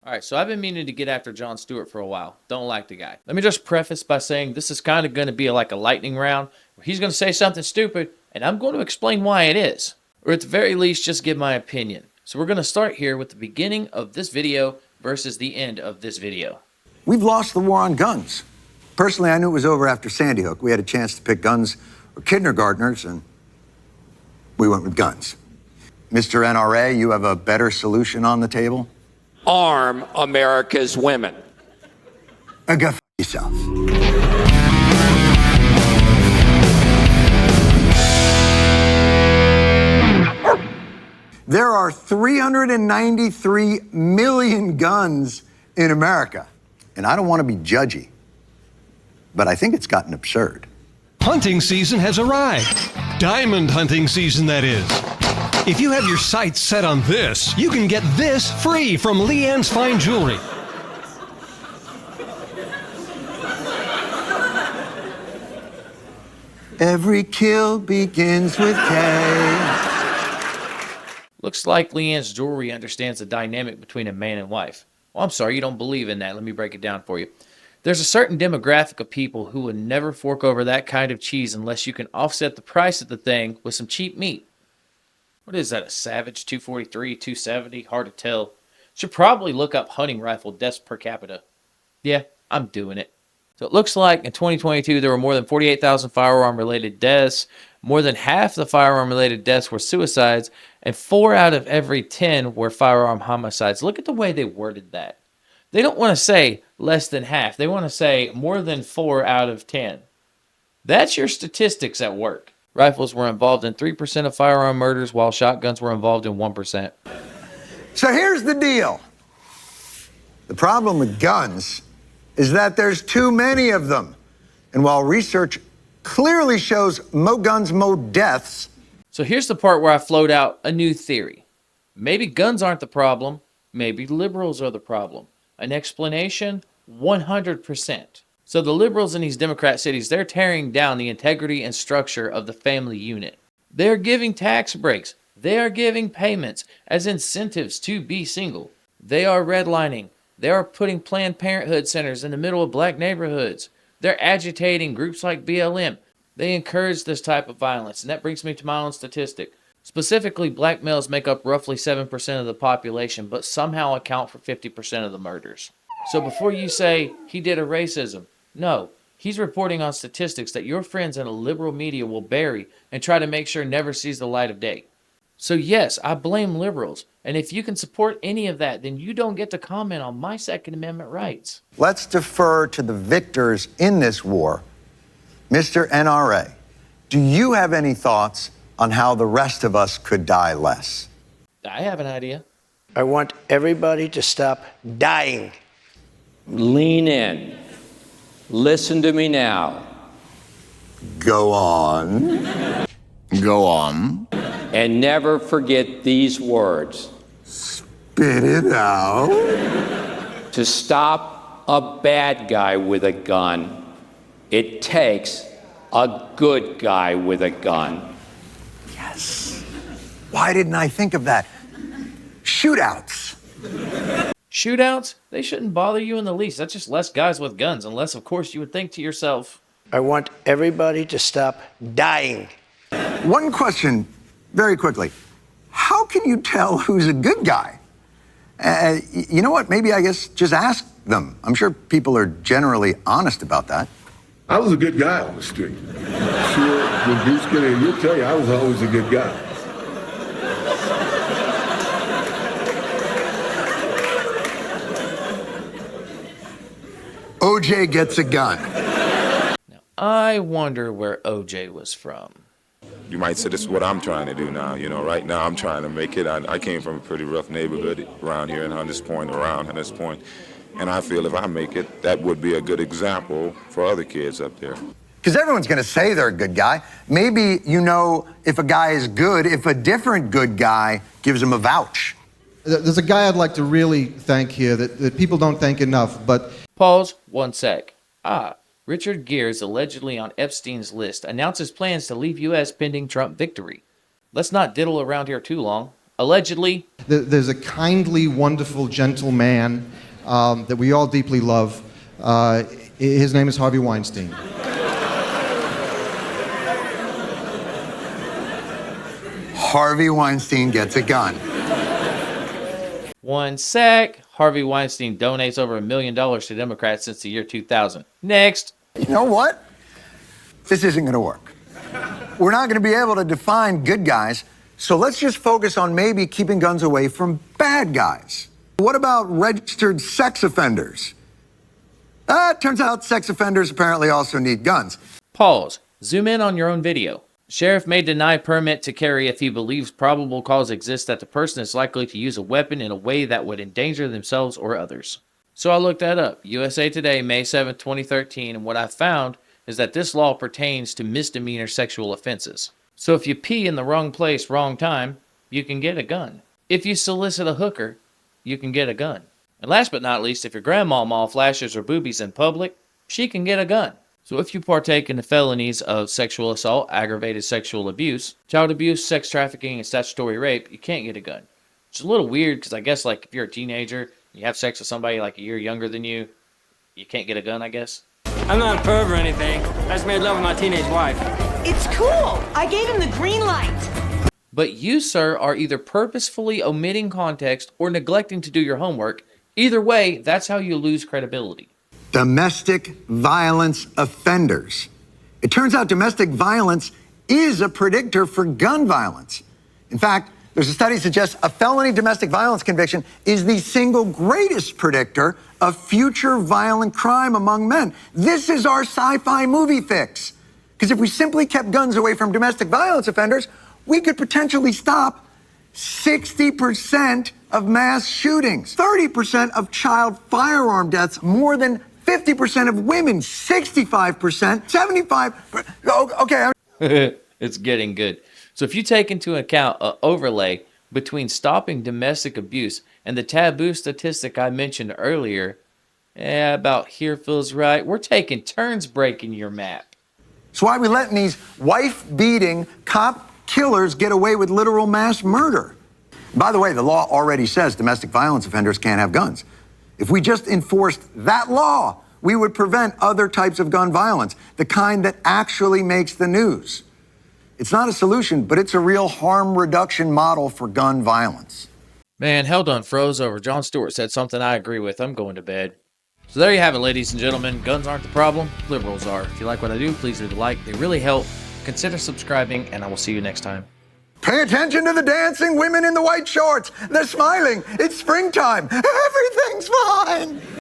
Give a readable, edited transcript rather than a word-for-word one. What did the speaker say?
Alright, so I've been meaning to get after Jon Stewart for a while. Don't like the guy. Let me just preface by saying this is kind of going to be like a lightning round where he's going to say something stupid and I'm going to explain why it is. Or at the very least, just give my opinion. So we're going to start here with the beginning of this video versus the end of this video. We've lost the war on guns. Personally, I knew it was over after Sandy Hook. We had a chance to pick guns or kindergartners, and we went with guns. Mr. NRA, you have a better solution on the table? Arm America's women. Go f yourself. There are 393 million guns in America. And I don't want to be judgy, but I think it's gotten absurd. Hunting season has arrived. Diamond hunting season, that is. If you have your sights set on this, you can get this free from Leanne's Fine Jewelry. Every kill begins with K. Looks like Leanne's Jewelry understands the dynamic between a man and wife. Well, I'm sorry, you don't believe in that. Let me break it down for you. There's a certain demographic of people who would never fork over that kind of cheese unless you can offset the price of the thing with some cheap meat. What is that, a Savage 243, 270? Hard to tell. Should probably look up hunting rifle deaths per capita. Yeah, I'm doing it. So it looks like in 2022 there were more than 48,000 firearm-related deaths. More than half the firearm-related deaths were suicides, and 4 out of every 10 were firearm homicides. Look at the way they worded that. They don't want to say less than half. They want to say more than 4 out of 10. That's your statistics at work. Rifles were involved in 3% of firearm murders, while shotguns were involved in 1%. So here's the deal. The problem with guns is that there's too many of them. And while research clearly shows mo guns, mo deaths. So here's the part where I float out a new theory. Maybe guns aren't the problem. Maybe liberals are the problem. An explanation? 100%. So the liberals in these Democrat cities, they're tearing down the integrity and structure of the family unit. They're giving tax breaks. They are giving payments as incentives to be single. They are redlining. They are putting Planned Parenthood centers in the middle of black neighborhoods. They're agitating groups like BLM. They encourage this type of violence, and that brings me to my own statistic. Specifically, black males make up roughly 7% of the population, but somehow account for 50% of the murders. So before you say, he did a racism, no, he's reporting on statistics that your friends in the liberal media will bury and try to make sure never sees the light of day. So yes, I blame liberals, and if you can support any of that, then you don't get to comment on my Second Amendment rights. Let's defer to the victors in this war. Mr. NRA, do you have any thoughts on how the rest of us could die less? I have an idea. I want everybody to stop dying. Lean in. Listen to me now. Go on. Go on. And never forget these words. Spit it out. To stop a bad guy with a gun, it takes a good guy with a gun. Yes. Why didn't I think of that? Shootouts. Shootouts? They shouldn't bother you in the least. That's just less guys with guns, unless, of course, you would think to yourself, I want everybody to stop dying. One question, very quickly. How can you tell who's a good guy? You know what? Maybe I guess just ask them. I'm sure people are generally honest about that. I was a good guy on the street. Sure, when Bruce Kennedy, he'll tell you I was always a good guy. OJ gets a gun. now, I wonder where OJ was from. You might say this is what I'm trying to do now. You know, right now I'm trying to make it. I came from a pretty rough neighborhood around here in Hunters Point, around Hunters Point. And I feel if I make it, that would be a good example for other kids up there. Because everyone's going to say they're a good guy. Maybe you know if a guy is good, if a different good guy gives him a vouch. There's a guy I'd like to really thank here that people don't thank enough, but... Pause, one sec. Richard Gere's allegedly on Epstein's list announces plans to leave U.S. pending Trump victory. Let's not diddle around here too long. Allegedly, There's a kindly, wonderful, gentle man that we all deeply love. His name is Harvey Weinstein. Harvey Weinstein gets a gun. one sec. Harvey Weinstein donates over $1 million to Democrats since the year 2000. Next. You know what? This isn't going to work. We're not going to be able to define good guys, so let's just focus on maybe keeping guns away from bad guys. What about registered sex offenders? It turns out sex offenders apparently also need guns. Pause. Zoom in on your own video. Sheriff may deny permit to carry if he believes probable cause exists that the person is likely to use a weapon in a way that would endanger themselves or others. So I looked that up. USA Today, May 7, 2013, and what I found is that this law pertains to misdemeanor sexual offenses. So if you pee in the wrong place, wrong time, you can get a gun. If you solicit a hooker, you can get a gun. And last but not least, if your grandmama flashes her boobies in public, she can get a gun. So if you partake in the felonies of sexual assault, aggravated sexual abuse, child abuse, sex trafficking, and statutory rape, you can't get a gun. It's a little weird because I guess like if you're a teenager, you have sex with somebody like a year younger than you, you can't get a gun, I guess. I'm not a perv or anything. I just made love with my teenage wife. It's cool. I gave him the green light. But you, sir, are either purposefully omitting context or neglecting to do your homework. Either way, that's how you lose credibility. Domestic violence offenders. It turns out domestic violence is a predictor for gun violence. In fact, there's a study that suggests a felony domestic violence conviction is the single greatest predictor of future violent crime among men. This is our sci-fi movie fix. Because if we simply kept guns away from domestic violence offenders, we could potentially stop 60% of mass shootings, 30% of child firearm deaths, more than 50% of women, 65%, 75%. Okay. It's getting good. So if you take into account an overlay between stopping domestic abuse and the taboo statistic I mentioned earlier, about here feels right, we're taking turns breaking your map. That's why we're letting these wife-beating cop killers get away with literal mass murder. By the way, the law already says domestic violence offenders can't have guns. If we just enforced that law, we would prevent other types of gun violence, the kind that actually makes the news. It's not a solution, but it's a real harm reduction model for gun violence. Man, hell done froze over. Jon Stewart said something I agree with. I'm going to bed. So there you have it, ladies and gentlemen. Guns aren't the problem. Liberals are. If you like what I do, please leave a like. They really help. Consider subscribing, and I will see you next time. Pay attention to the dancing women in the white shorts. They're smiling. It's springtime. Everything's fine.